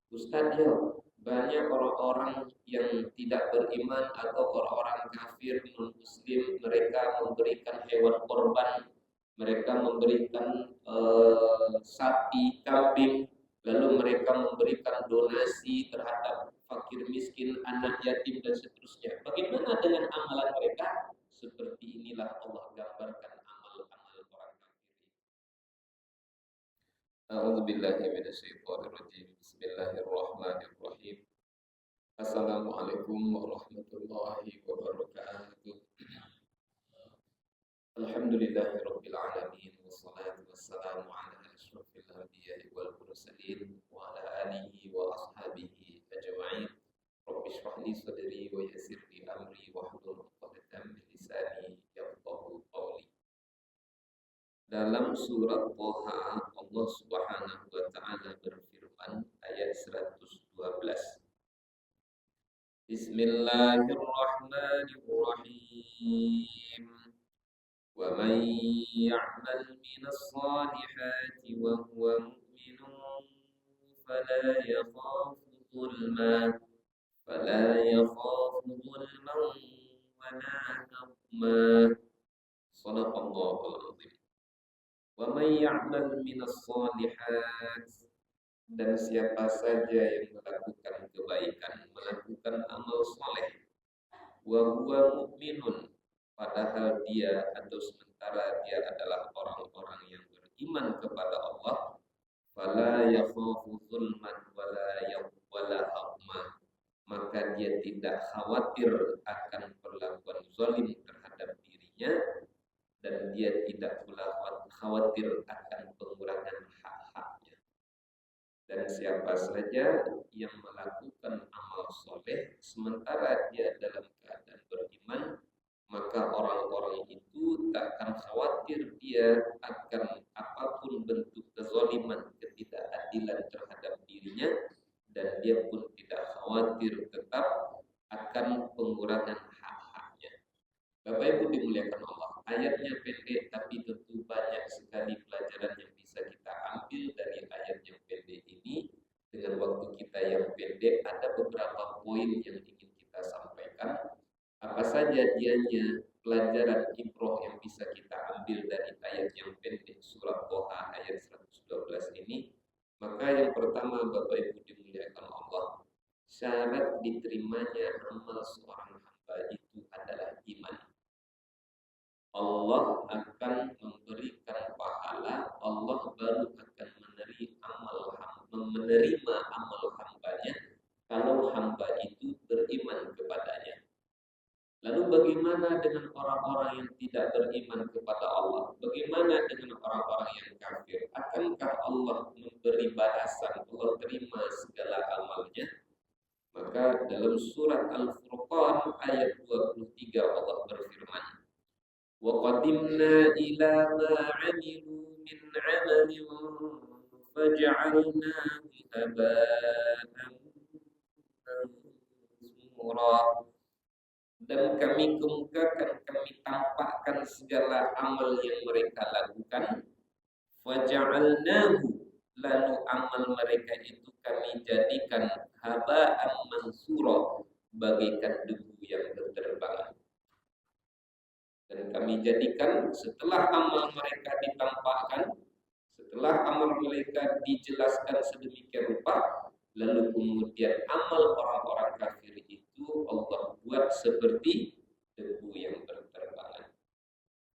Ustadz ya, banyak orang-orang yang tidak beriman atau orang-orang kafir non-muslim, mereka memberikan hewan korban, mereka memberikan sapi, kambing, lalu mereka memberikan donasi terhadap fakir miskin, anak yatim dan seterusnya. Bagaimana dengan amalan mereka? Seperti inilah Allah gambarkan amal-amal orang kafir. A'udzubillahi minasyaitonirrajim. Bismillahirrahmanirrahim. Assalamualaikum warahmatullahi wabarakatuh. Alhamdulillahirabbil alamin wassalatu wassalamu ala asyrofil anbiya'i wal mursalin wa ala alihi wa ashabihi ajma'in. Rabbi shrah li sadri wa yassir li amri wahlul 'uqdatam min lisani yafqahu qawli. Dalam surat Thaha Allah Subhanahu wa taala berfirman ayat 112. Bismillahirrahmanirrahim. Wa man ya'mal minas salihati wa huwa mu'minun fala yakhafu dhulman wa la hadma. Shadaqallahul azim. Wa may ya'mal minas shalihat, dan siapa saja yang melakukan kebaikan, melakukan amal soleh, wa huwa mu'minun, padahal dia atau sementara dia adalah orang-orang yang beriman kepada Allah, fala yakhafu zulman wala hadma, maka dia tidak khawatir akan perlakuan zalim terhadap dirinya, dan dia tidak pula khawatir akan pengurangan hak-haknya. Dan siapa saja yang melakukan amal soleh sementara dia dalam keadaan beriman, maka orang-orang itu tak akan khawatir dia akan apapun bentuk kezaliman, ketidakadilan terhadap dirinya, dan dia pun tidak khawatir tetap akan pengurangan hak-haknya. Bapak Ibu dimuliakan Allah, ayatnya pendek tapi tentu banyak sekali pelajaran yang bisa kita ambil dari ayat yang pendek ini. Dengan waktu kita yang pendek, ada beberapa poin yang ingin kita sampaikan. Apa saja dianya pelajaran ibrah yang bisa kita ambil dari ayat yang pendek surat Thaha ayat 112 ini? Maka yang pertama, Bapak Ibu dimuliakan Allah, syarat diterimanya amal seorang hamba itu adalah iman. Allah akan memberikan pahala, Allah baru akan menerima amal hambanya kalau hamba itu beriman kepadanya. Lalu bagaimana dengan orang-orang yang tidak beriman kepada Allah? Bagaimana dengan orang-orang yang kafir? Akankah Allah memberi balasan, Allah terima segala amalnya? Maka dalam surat Al-Furqan ayat 23 Allah berfirman, wa qadimna ila ma 'amilu min 'amalin faj'alnahu haba'an mansura. Dan kami kemukakan, kami tampakkan segala amal yang mereka lakukan, faj'alnahu, lalu amal mereka itu kami jadikan haba'an mansura, bagaikan debu yang berterbangan. Dan kami jadikan setelah amal mereka ditampakkan, setelah amal mereka dijelaskan sedemikian rupa, lalu kemudian amal orang-orang kafir itu Allah buat seperti debu yang berterbangan.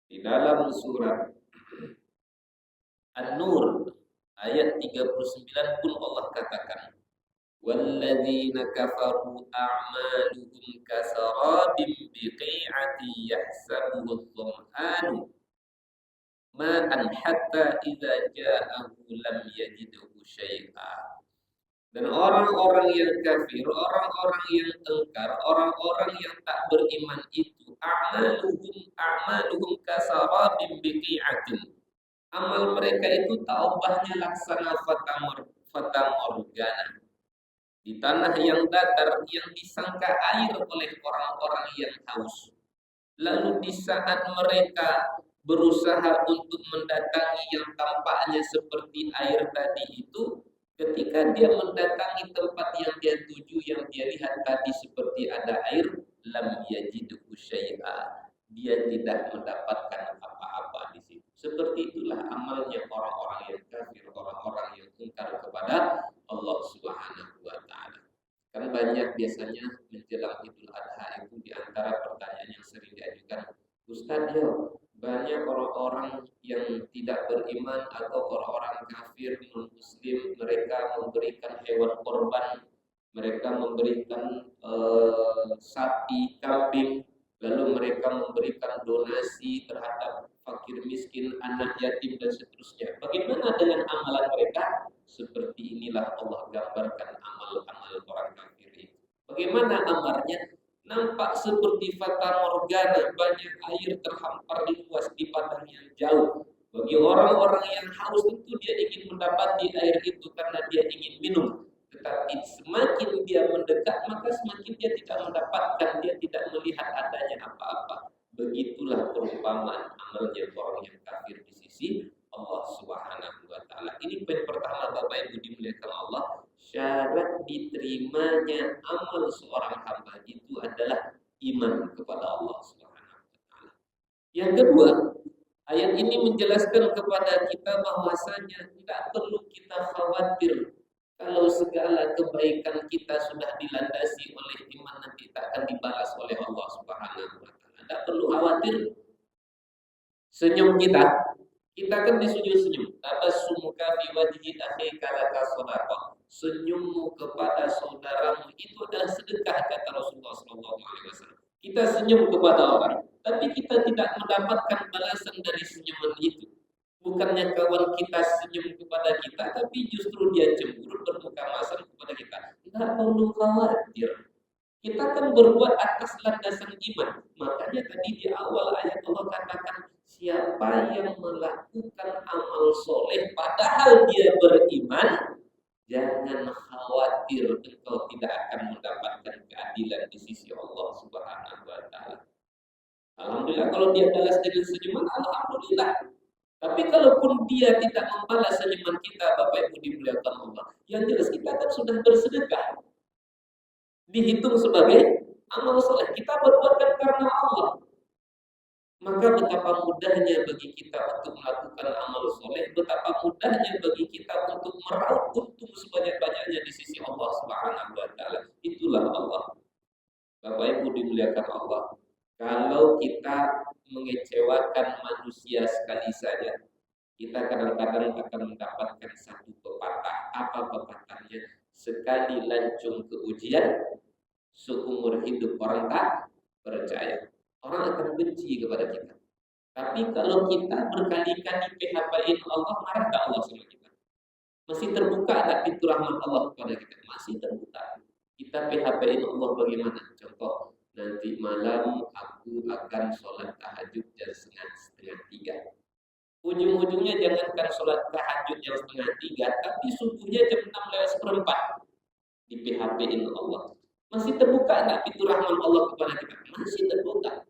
Di dalam surat An-Nur ayat 39 pun Allah katakan, walladzina kafaru a'maluhum kasarabin biqi'ati yahsabuhu adh-dhama'anu ma'an hatta idza ja'ahu lam yajidhu syai'a. Dan orang-orang yang kafir, orang-orang yang engkar, orang-orang yang tak beriman itu a'maluhum kasarabin biqi'atin. Amal mereka itu taubahnya laksana fata morgana, di tanah yang datar yang disangka air oleh orang-orang yang haus. Lalu di saat mereka berusaha untuk mendatangi yang tampaknya seperti air tadi itu, ketika dia mendatangi tempat dia tuju, yang dia lihat tadi seperti ada air, lam yajidhu syai'a, dia tidak mendapatkan apa-apa di situ. Seperti itulah amalnya orang-orang yang kafir, orang-orang yang ingkar kepada Allah Subhanahu wa taala. Kan banyak biasanya menjelang Idul Adha itu di antara pertanyaan yang sering diajukan, Ustaz, ya, banyak orang-orang yang tidak beriman atau orang-orang kafir non-muslim, mereka memberikan hewan korban, mereka memberikan sapi, kambing, lalu mereka memberikan donasi terhadap fakir miskin, anak yatim dan seterusnya. Bagaimana dengan amalan mereka? Seperti inilah Allah gambarkan amal-amal orang kafir itu. Bagaimana amalnya? Nampak seperti fata morgana, banyak air terhampar di luas di padang yang jauh. Bagi orang-orang yang haus tentu dia ingin mendapati air itu karena dia ingin minum. Tetapi semakin dia mendekat, maka semakin dia tidak mendapatkan, dia tidak melihat adanya apa-apa. Begitulah perumpamaan amalnya orang yang kafir di sisi Allah Subhanahu wa taala. Ini poin pertama Bapak Ibu dimuliakan Allah. Syarat diterimanya amal seorang hamba itu adalah iman kepada Allah Subhanahu wa taala. Yang kedua, ayat ini menjelaskan kepada kita bahwasanya tidak perlu kita khawatir kalau segala kebaikan kita sudah dilandasi oleh iman, nanti tak akan dibalas oleh Allah Subhanahu wa taala. Tidak perlu khawatir. Senyum kita kan disuruh senyum. Tabassumuka fi wajhi akhika laka shadaqah. Senyummu kepada saudaramu itu adalah sedekah, kata Rasulullah SAW. Kita senyum kepada orang, tapi kita tidak mendapatkan balasan dari senyuman itu. Bukannya kawan kita senyum kepada kita, tapi justru dia cemburu, bermuka masam kepada kita. Tidak perlu khawatir. Kita kan berbuat atas landasan iman. Makanya tadi di awal ayat Allah katakan, siapa yang melakukan amal soleh padahal dia beriman, jangan khawatir engkau tidak akan mendapatkan keadilan di sisi Allah Subhanahu wa taala. Alhamdulillah kalau dia balas dengan senyuman, alhamdulillah. Tapi kalaupun dia tidak membalas senyuman kita, Bapak Ibu dimuliakan Allah, yang jelas kita kan sudah bersedekah, dihitung sebagai amal soleh. Kita berbuat kan karena Allah. Maka betapa mudahnya bagi kita untuk melakukan amal soleh, betapa mudahnya bagi kita untuk meraup untung sebanyak-banyaknya di sisi Allah Subhanahu wa taala. Itulah Allah. Bapak Ibu dimuliakan Allah. Kalau kita mengecewakan manusia sekali saja, kita kadang-kadang akan mendapatkan satu pepatah. Apa pepatahnya? Sekali lancung ke ujian, seumur hidup orang tak percaya. Orang akan benci kepada kita. Tapi kalau kita berkali-kali PHP-in Allah, marah tak Allah sama kita? Masih terbuka tak pintu rahmat Allah kepada kita? Masih terbuka. Kita PHP-in Allah bagaimana? Contoh, nanti malam aku akan sholat tahajud jam setengah 3. Ujung-ujungnya jangankan sholat tahajud jam setengah 3, tapi subuhnya jam 6:04 di PHP-in Allah. Masih terbuka tak pintu rahmat Allah kepada kita? Masih terbuka.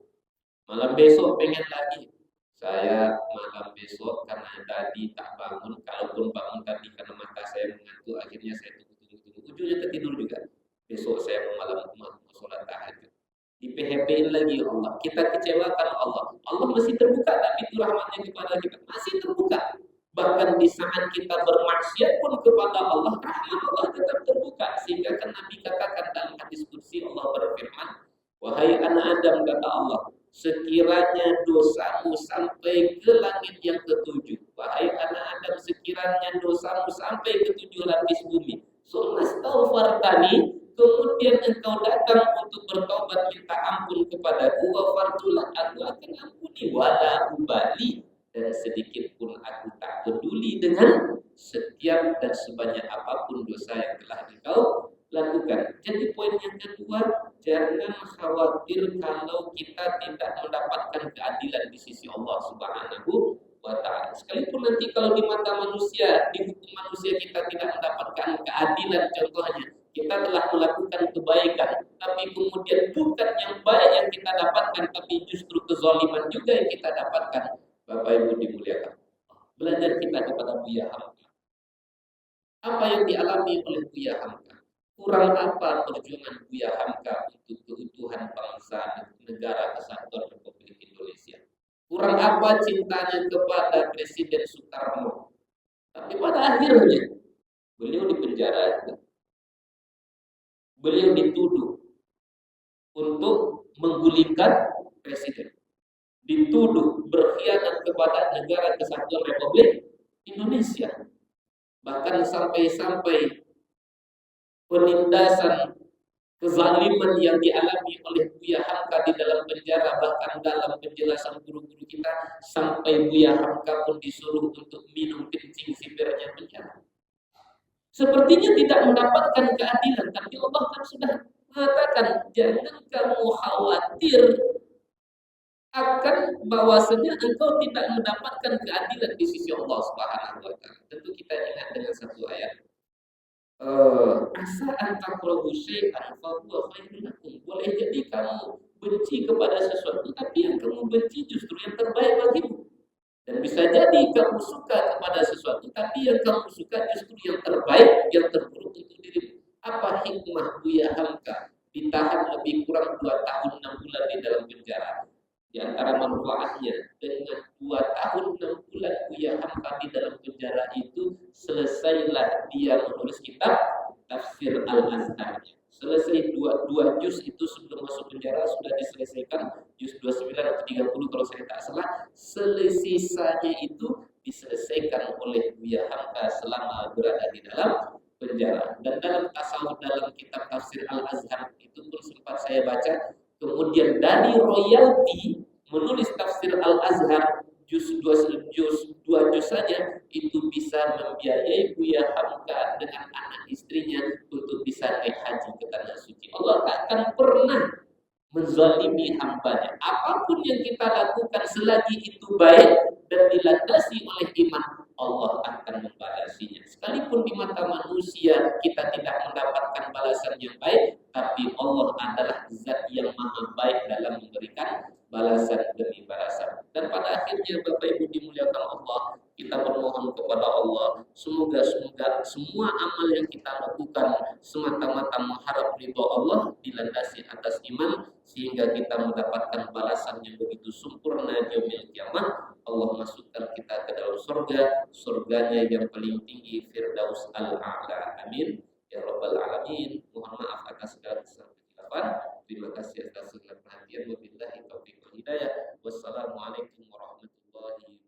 Malam besok pengen lagi. Saya malam besok karena tadi tak bangun. Kalaupun bangun tadi karena mata saya mengantuk, akhirnya saya tunggu. Ujungnya tertidur juga. Besok saya mau sholat tahajud. Di PHP lagi Allah. Kita kecewakan Allah. Allah masih terbuka tak pintu rahmatnya kepada kita? Masih terbuka. Bahkan di saat kita bermaksiat pun kepada Allah, rahmat Allah tetap terbuka. Sehingga kan Nabi katakan dalam hadis qudsi, Allah berfirman, wahai anak Adam, kata Allah, sekiranya dosamu sampai ke langit yang ketujuh. Wahai anak Adam, sekiranya dosamu sampai ke 7 lapis bumi. Sumastaghfartani, kemudian engkau datang untuk bertobat minta ampun kepadaku, ghafartulah, aku akan ampuni, wala ubali, dan sedikit pun aku tak peduli dengan setiap dan sebanyak apapun dosa yang telah engkau lakukan. Jadi poin yang kedua, jangan khawatir kalau kita tidak mendapatkan keadilan di sisi Allah Subhanahu wa taala. Sekalipun nanti kalau di mata manusia, di hukum manusia kita tidak mendapatkan keadilan, contohnya kita telah melakukan kebaikan, tapi kemudian bukan yang baik yang kita dapatkan, tapi justru kezaliman juga yang kita dapatkan. Bapak Ibu dimuliakan, belajar kita kepada Buya Hamka. Apa yang dialami oleh Buya Hamka? Kurang apa perjuangan Buya Hamka untuk keutuhan bangsa dan negara kesatuan Republik Indonesia? Kurang apa cintanya kepada Presiden Soekarno? Tapi pada akhirnya beliau dipenjara, beliau dituduh untuk menggulingkan presiden, dituduh berkhianat kepada negara kesatuan Republik Indonesia. Bahkan sampai-sampai penindasan kezaliman yang dialami oleh Buya Hamka di dalam penjara, bahkan dalam penjelasan guru-guru kita sampai Buya Hamka pun disuruh untuk minum kencing sipirnya penjara. Sepertinya tidak mendapatkan keadilan, tapi Allah kan sudah mengatakan jangan kamu khawatir akan bahwasanya engkau tidak mendapatkan keadilan di sisi Allah Subhanahu wa taala. Tentu kita ingat dengan satu ayat. Asa antakrahu syai'an fa huwa khairun lakum. Boleh jadi kamu benci kepada sesuatu, tapi yang kamu benci justru yang terbaik bagimu. Dan bisa jadi kamu suka kepada sesuatu, tapi yang kamu suka justru yang terbaik, yang terburuk untuk dirimu. Apa hikmah Buya Hamka ditahan lebih kurang 2 tahun 6 bulan di dalam penjara? Di antara manfaatnya, dengan 2 tahun 6 bulan Buya Hamka di dalam penjara itu, selesailah dia menulis kitab Tafsir Al-Azharnya. Selesai dua juz itu sebelum masuk penjara sudah diselesaikan, juz 29 atau 30 kalau saya tak salah. Sisanya itu diselesaikan oleh Buya Hamka selama berada di dalam penjara. Dan dalam tasawuf, dalam kitab Tafsir Al-Azhar itu pun sempat saya baca, kemudian dari royalti menulis Tafsir Al-Azhar juz 2 juz saja itu bisa membiayai Buya Hamka dengan anak istrinya untuk bisa naik haji ke tanah suci. Allah tak akan pernah menzalimi hambanya. Apapun yang kita lakukan selagi itu baik dan dilandasi oleh iman, Allah akan membalasinya. Sekalipun di mata manusia kita tidak mendapatkan balasan yang baik, tapi Allah adalah zat yang maha baik dalam memberikan balasan demi balasan. Dan pada akhirnya Bapak Ibu dimuliakan Allah, kita bermohon kepada Allah, semoga semua amal yang kita lakukan semata-mata mengharap ridho Allah, dilandasi atas iman, sehingga kita mendapatkan balasan yang begitu sempurna di yaumil kiamah. Allah masukkan kita ke dalam surganya yang paling tinggi, Firdaus Al-A'la. Amin ya rabbal alamin. Mohon maaf atas segala kesalahan. Terima kasih atas segala perhatian. Wabillahi taufiq wal hidayah. Wassalamualaikum warahmatullahi wabarakatuh.